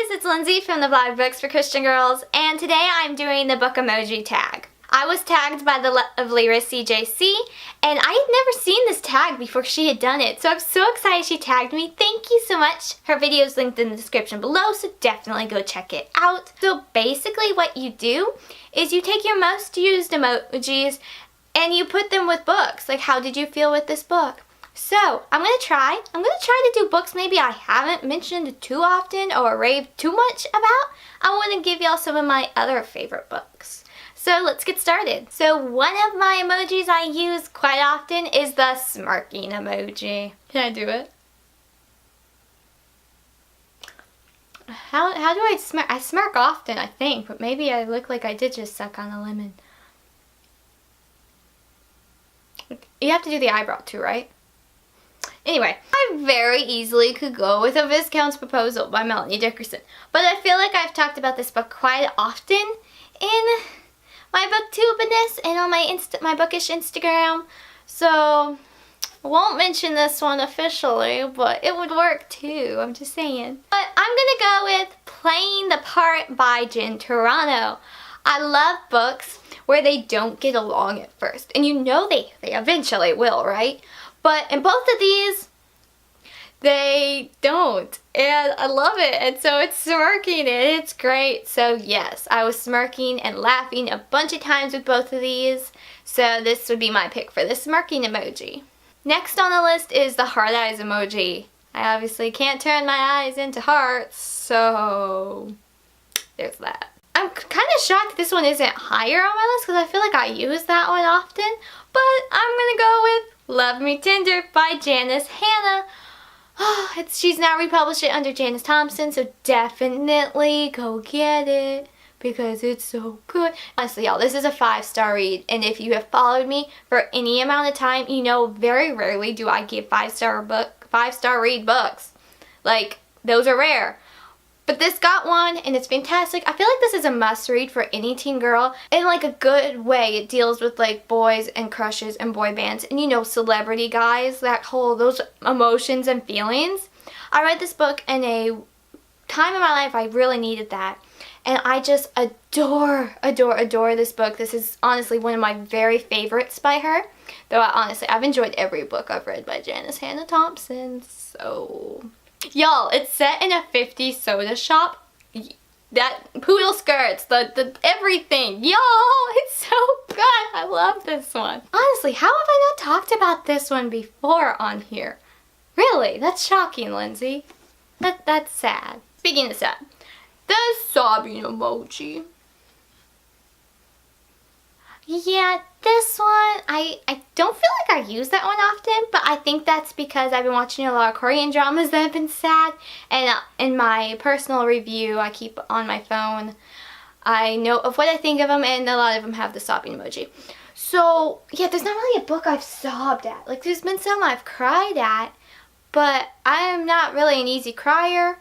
guys, it's Lindsay from the blog Books for Christian Girls, and today I'm doing the book Emoji Tag. I was tagged by the lovely Rissi JC, and I had never seen this tag before she had done it, so I'm so excited she tagged me. Thank you so much. Her video is linked in the description below, so definitely go check it out. So basically what you do is you take your most used emojis and you put them with books. Like, how did you feel with this book? So, I'm going to try to do books maybe I haven't mentioned too often or raved too much about. I want to give y'all some of my other favorite books. So, let's get started. So, one of my emojis I use quite often is the smirking emoji. Can I do it? How do I smirk? I smirk often, I think, but maybe I look like I did just suck on a lemon. You have to do the eyebrow too, right? Anyway, I very easily could go with A Viscount's Proposal by Melanie Dickerson, but I feel like I've talked about this book quite often in my booktubiness and on my bookish Instagram, so I won't mention this one officially, but it would work too, I'm just saying. But I'm gonna go with Playing the Part by Jen Turano. I love books where they don't get along at first, and you know they eventually will, right? But in both of these, they don't, and I love it, and so it's smirking, and it's great. So yes, I was smirking and laughing a bunch of times with both of these, so this would be my pick for the smirking emoji. Next on the list is the heart eyes emoji. I obviously can't turn my eyes into hearts, so there's that. I'm kind of shocked this one isn't higher on my list because I feel like I use that one often, but I'm gonna go with Love Me Tender by Janice Hannah. She's now republished it under Janice Thompson, so definitely go get it because it's so good. Honestly, y'all, this is a 5-star read, and if you have followed me for any amount of time, you know very rarely do I give 5-star read books. Like, those are rare. But this got one, and it's fantastic. I feel like this is a must read for any teen girl in like a good way. It deals with like boys and crushes and boy bands and, you know, celebrity guys, those emotions and feelings. I read this book in a time in my life I really needed that. And I just adore this book. This is honestly one of my very favorites by her. Though I've enjoyed every book I've read by Janice Hannah Thompson, so... Y'all, it's set in a 50s soda shop. That poodle skirts, the everything. Y'all, it's so good. I love this one. Honestly, how have I not talked about this one before on here? Really? That's shocking, Lindsay. That's sad. Speaking of sad, the sobbing emoji. Yeah, this one, I don't feel like I use that one often, but I think that's because I've been watching a lot of Korean dramas that have been sad, and in my personal review I keep on my phone, I know of what I think of them, and a lot of them have the sobbing emoji. So, yeah, there's not really a book I've sobbed at. Like, there's been some I've cried at, but I'm not really an easy crier.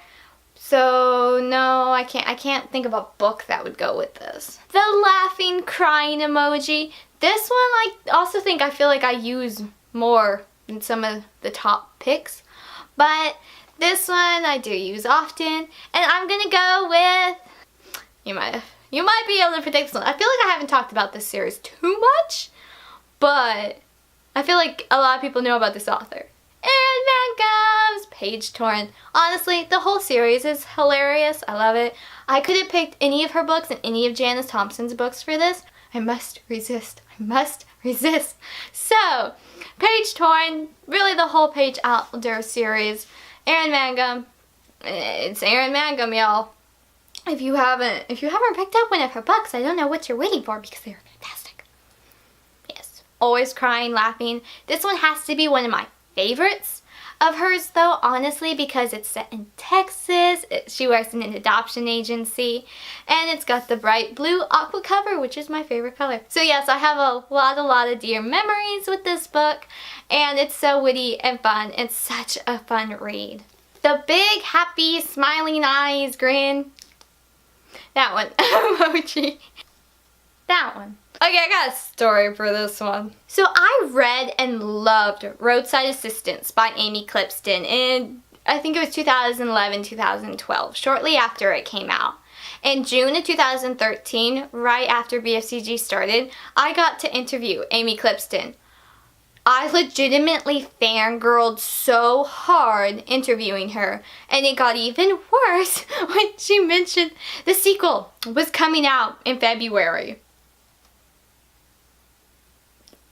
So, no, I can't think of a book that would go with this. The laughing, crying emoji. This one I feel like I use more than some of the top picks. But this one I do use often. And I'm gonna go with, you might be able to predict this one. I feel like I haven't talked about this series too much, but I feel like a lot of people know about this author. And Mangum's Page Torn. Honestly, the whole series is hilarious. I love it. I could have picked any of her books and any of Janice Thompson's books for this. I must resist. I must resist. So, Page Torn, really the whole Page Outdoor series. Erin Mangum. It's Erin Mangum, y'all. If you haven't picked up one of her books, I don't know what you're waiting for because they're fantastic. Yes. Always crying, laughing. This one has to be one of my favorites of hers though, honestly, because it's set in Texas. She works in an adoption agency, and it's got the bright blue aqua cover, which is my favorite color. So yes, I have a lot of dear memories with this book, and it's so witty and fun. It's such a fun read. The big happy smiling eyes grin. That one. Emoji. That one. Okay, I got a story for this one. So I read and loved Roadside Assistance by Amy Clipston, and I think it was 2011, 2012, shortly after it came out. In June of 2013, right after BFCG started, I got to interview Amy Clipston. I legitimately fangirled so hard interviewing her, and it got even worse when she mentioned the sequel was coming out in February.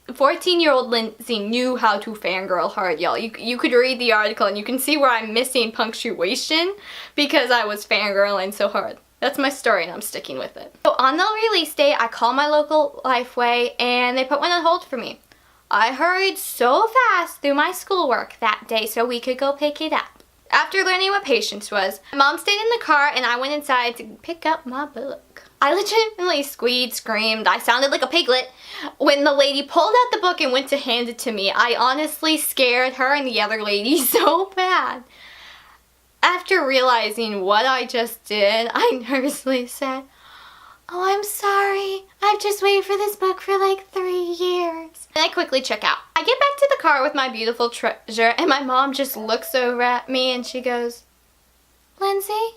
14-year-old Lindsey knew how to fangirl hard, y'all. You could read the article and you can see where I'm missing punctuation because I was fangirling so hard. That's my story and I'm sticking with it. So on the release date, I called my local Lifeway and they put one on hold for me. I hurried so fast through my schoolwork that day so we could go pick it up. After learning what patience was, my mom stayed in the car and I went inside to pick up my book. I legitimately squeaked, screamed, I sounded like a piglet when the lady pulled out the book and went to hand it to me. I honestly scared her and the other lady so bad. After realizing what I just did, I nervously said, "Oh, I'm sorry. I've just waited for this book for like 3 years." And I quickly check out. I get back to the car with my beautiful treasure and my mom just looks over at me and she goes, "Lindsey,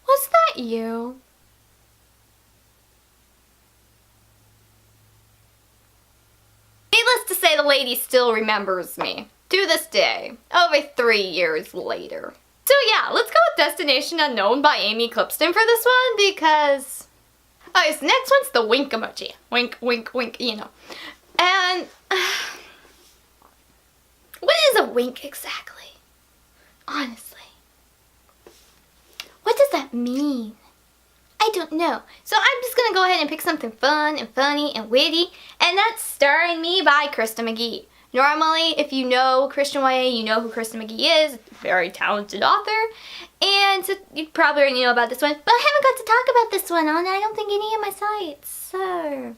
was that you?" Needless to say, the lady still remembers me to this day, over 3 years later. So yeah, let's go with Destination Unknown by Amy Clipston for this one because... Okay, so next one's the wink emoji. Wink, wink, wink, you know. And... what is a wink exactly? Honestly. What does that mean? I don't know. So I'm just gonna go ahead and pick something fun and funny and witty, and that's Starring Me by Krista McGee. Normally, if you know Christian YA, you know who Krista McGee is. Very talented author. And so you probably already know about this one, but I haven't got to talk about this one on, I don't think, any of my sites. So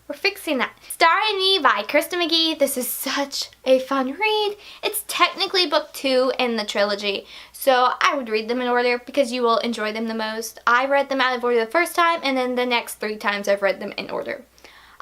we're fixing that. Starring Me by Krista McGee. This is such a fun read. It's technically book 2 in the trilogy, so I would read them in order because you will enjoy them the most. I read them out of order the first time, and then the next 3 times I've read them in order.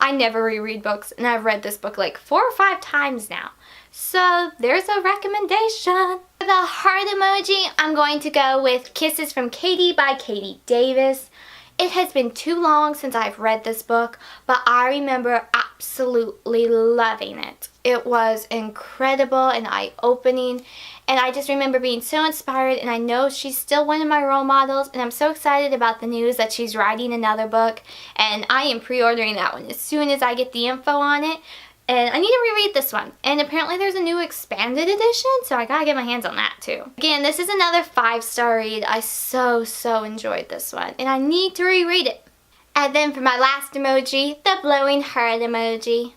I never reread books, and I've read this book like 4 or 5 times now. So there's a recommendation. For the heart emoji, I'm going to go with Kisses from Katie by Katie Davis. It has been too long since I've read this book, but I remember absolutely loving it. It was incredible and eye-opening, and I just remember being so inspired, and I know she's still one of my role models, and I'm so excited about the news that she's writing another book, and I am pre-ordering that one as soon as I get the info on it. And I need to reread this one. And apparently there's a new expanded edition, so I gotta get my hands on that too. Again, this is another 5-star read. I so enjoyed this one, and I need to reread it. And then for my last emoji, the blowing heart emoji.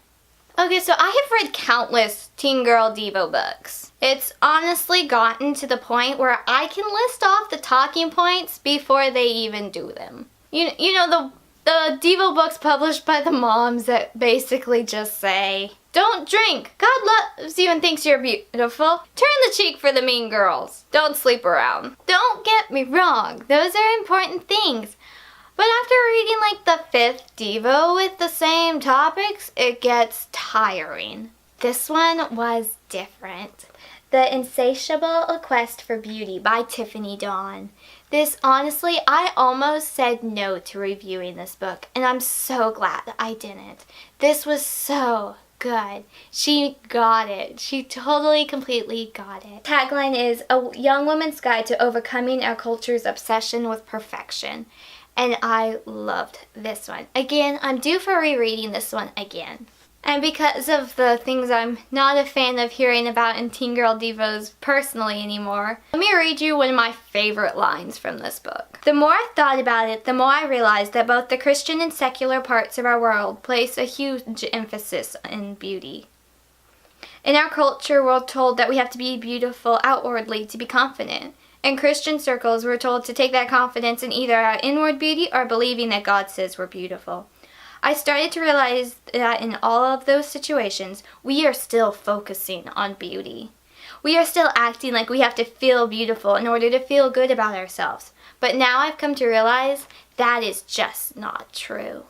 Okay, so I have read countless teen girl Devo books. It's honestly gotten to the point where I can list off the talking points before they even do them. You know the Devo books published by the moms that basically just say, "Don't drink. God loves you and thinks you're beautiful. Turn the cheek for the mean girls. Don't sleep around." Don't get me wrong, those are important things. But after reading like the 5th Devo with the same topics, it gets tiring. This one was different. The Insatiable Quest for Beauty by Tiffany Dawn. This, honestly, I almost said no to reviewing this book, and I'm so glad I didn't. This was so good. She got it. She totally, completely got it. Tagline is, "A young woman's guide to overcoming our culture's obsession with perfection." And I loved this one. Again, I'm due for rereading this one again. And because of the things I'm not a fan of hearing about in Teen Girl Devos personally anymore, let me read you one of my favorite lines from this book. "The more I thought about it, the more I realized that both the Christian and secular parts of our world place a huge emphasis on beauty. In our culture, we're told that we have to be beautiful outwardly to be confident. In Christian circles, we're told to take that confidence in either our inward beauty or believing that God says we're beautiful. I started to realize that in all of those situations, we are still focusing on beauty. We are still acting like we have to feel beautiful in order to feel good about ourselves. But now I've come to realize that is just not true."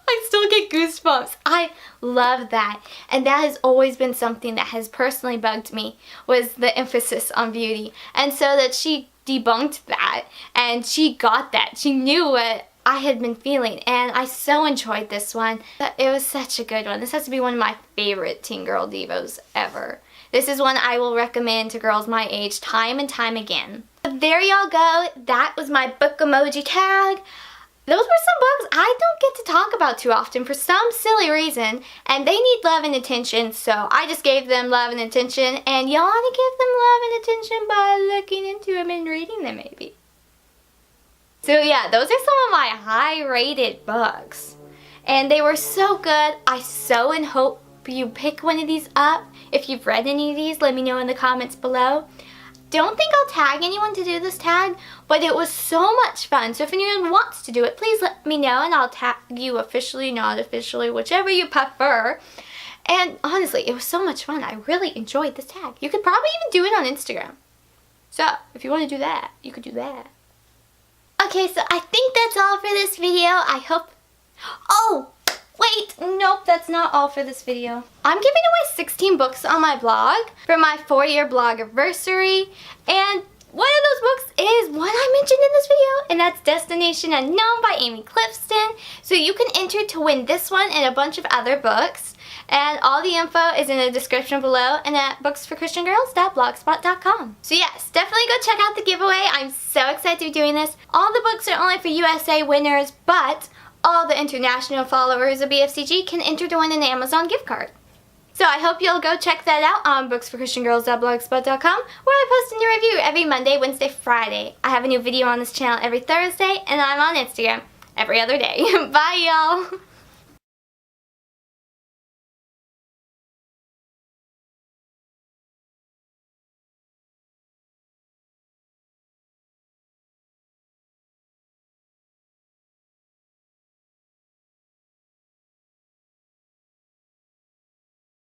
I still get goosebumps. I love that. And that has always been something that has personally bugged me, was the emphasis on beauty. And so that she debunked that and she got that. She knew what I had been feeling, and I so enjoyed this one. It was such a good one. This has to be one of my favorite teen girl devos ever. This is one I will recommend to girls my age time and time again. But there y'all go. That was my book emoji tag. Those were some books I don't get to talk about too often for some silly reason, and they need love and attention, so I just gave them love and attention, and y'all ought to give them love and attention by looking into them and reading them maybe. So yeah, those are some of my high-rated books, and they were so good. I so hope you pick one of these up. If you've read any of these, let me know in the comments below. Don't think I'll tag anyone to do this tag, but it was so much fun. So if anyone wants to do it, please let me know and I'll tag you officially, not officially, whichever you prefer. And honestly, it was so much fun. I really enjoyed this tag. You could probably even do it on Instagram. So if you want to do that, you could do that. Okay, so I think that's all for this video. I hope... Oh! Wait, nope, that's not all for this video. I'm giving away 16 books on my blog for my 4-year blog anniversary, and one of those books is one I mentioned in this video, and that's Destination Unknown by Amy Clifton. So you can enter to win this one and a bunch of other books, and all the info is in the description below and at booksforchristiangirls.blogspot.com. So yes, definitely go check out the giveaway. I'm so excited to be doing this. All the books are only for USA winners, but all the international followers of BFCG can enter to win an Amazon gift card. So I hope you'll go check that out on booksforchristiangirls.blogspot.com, where I post a new review every Monday, Wednesday, Friday. I have a new video on this channel every Thursday, and I'm on Instagram every other day. Bye, y'all!